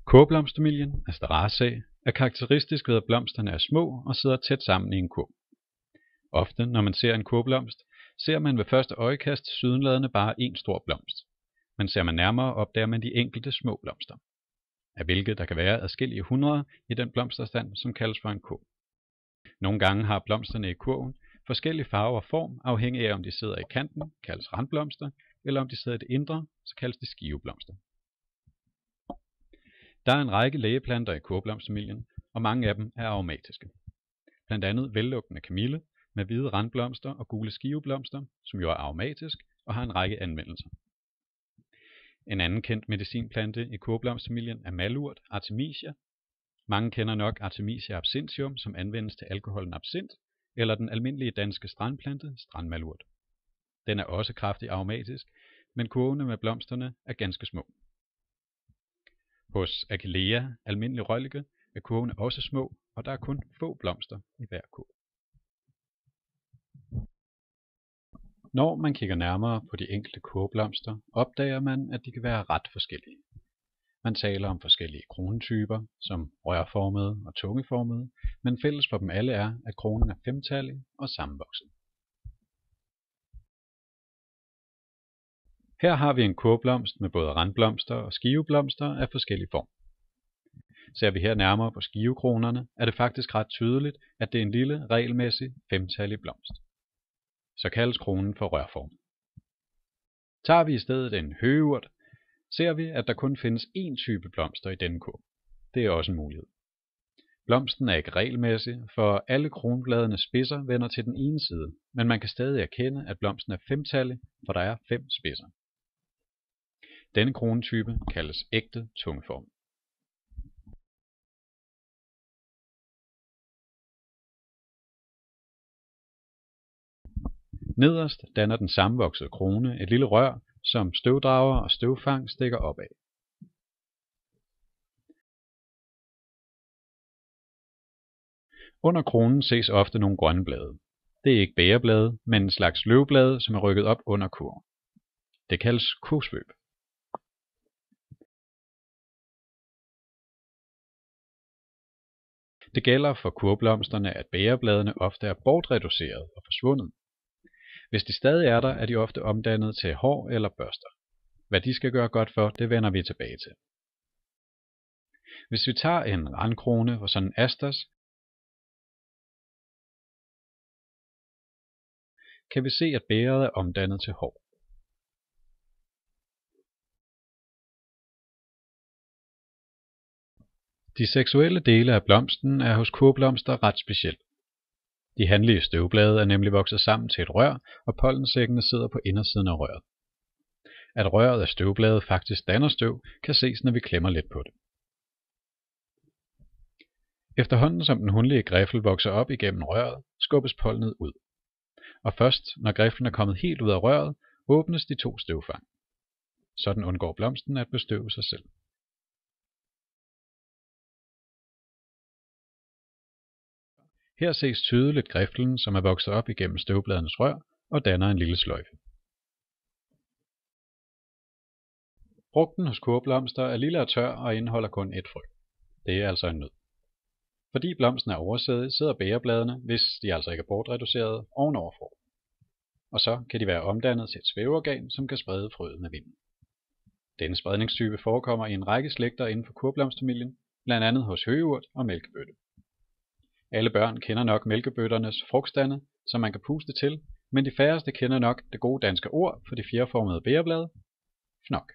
Kurvblomstfamilien Asteraceae er karakteristisk ved, at blomsterne er små og sidder tæt sammen i en kurv. Ofte, når man ser en kurvblomst, ser man ved første øjekast tilsyneladende bare en stor blomst, men ser man nærmere, opdager man de enkelte små blomster, af hvilke der kan være adskillige hundreder i den blomsterstand, som kaldes for en kurv. Nogle gange har blomsterne i kurven forskellige farver og form, afhængig af om de sidder i kanten, kaldes randblomster, eller om de sidder i det indre, så kaldes de skiveblomster. Der er en række lægeplanter i kurvblomstfamilien, og mange af dem er aromatiske. Blandt andet vellugtende kamille med hvide randblomster og gule skiveblomster, som jo er aromatisk og har en række anvendelser. En anden kendt medicinplante i kurvblomstfamilien er malurt, Artemisia. Mange kender nok Artemisia absinthium, som anvendes til alkoholen absint, eller den almindelige danske strandplante, strandmalurt. Den er også kraftigt aromatisk, men kurvene med blomsterne er ganske små. Hos Achillea, almindelig røllike, er kurvene også små, og der er kun få blomster i hver kurv. Når man kigger nærmere på de enkelte kurvblomster, opdager man, at de kan være ret forskellige. Man taler om forskellige kronetyper, som rørformede og tungeformede, men fælles for dem alle er, at kronen er femtallig og sammenvokset. Her har vi en kurvblomst med både randblomster og skiveblomster af forskellig form. Ser vi her nærmere på skivekronerne, er det faktisk ret tydeligt, at det er en lille, regelmæssig, femtallig blomst. Så kaldes kronen for rørformet. Tager vi i stedet en høgeurt, ser vi, at der kun findes én type blomster i denne kurv. Det er også en mulighed. Blomsten er ikke regelmæssig, for alle kronbladenes spidser vender til den ene side, men man kan stadig erkende, at blomsten er femtallig, for der er 5 spidser. Denne kronetype kaldes ægte tungeform. Nederst danner den sammenvoksede krone et lille rør, som støvdrager og støvfang stikker op af. Under kronen ses ofte nogle grønne blade. Det er ikke bægerblade, men en slags løvblade, som er rykket op under kurven. Det kaldes kosvøb. Det gælder for kurvblomsterne, at bægerbladene ofte er bortreduceret og forsvundet. Hvis de stadig er der, er de ofte omdannet til hår eller børster. Hvad de skal gøre godt for, det vender vi tilbage til. Hvis vi tager en randkrone for sådan en asters, kan vi se, at bægeret er omdannet til hår. De seksuelle dele af blomsten er hos kurvblomster ret specielt. De hanlige støvblade er nemlig vokset sammen til et rør, og pollensækkene sidder på indersiden af røret. At røret af støvblade faktisk danner støv, kan ses, når vi klemmer lidt på det. Efterhånden som den hunlige griffel vokser op igennem røret, skubbes pollenet ud. Og først, når griflen er kommet helt ud af røret, åbnes de 2 støvfang. Sådan undgår blomsten at bestøve sig selv. Her ses tydeligt griflen, som er vokset op igennem støvbladenes rør og danner en lille sløjfe. Frugten hos kurvblomster er lille og tør og indeholder kun et frø. Det er altså en nød. Fordi blomsten er oversædig, sidder bægerbladene, hvis de altså ikke er bortreduceret, ovenover frugten. Og så kan de være omdannet til et svæveorgan, som kan sprede frøet med vinden. Denne spredningstype forekommer i en række slægter inden for kurvblomstfamilien, blandt andet hos høgeurt og mælkebøtte. Alle børn kender nok mælkebøtternes frugtstande, som man kan puste til, men de færreste kender nok det gode danske ord for de fjerformede bægerblade, fnok.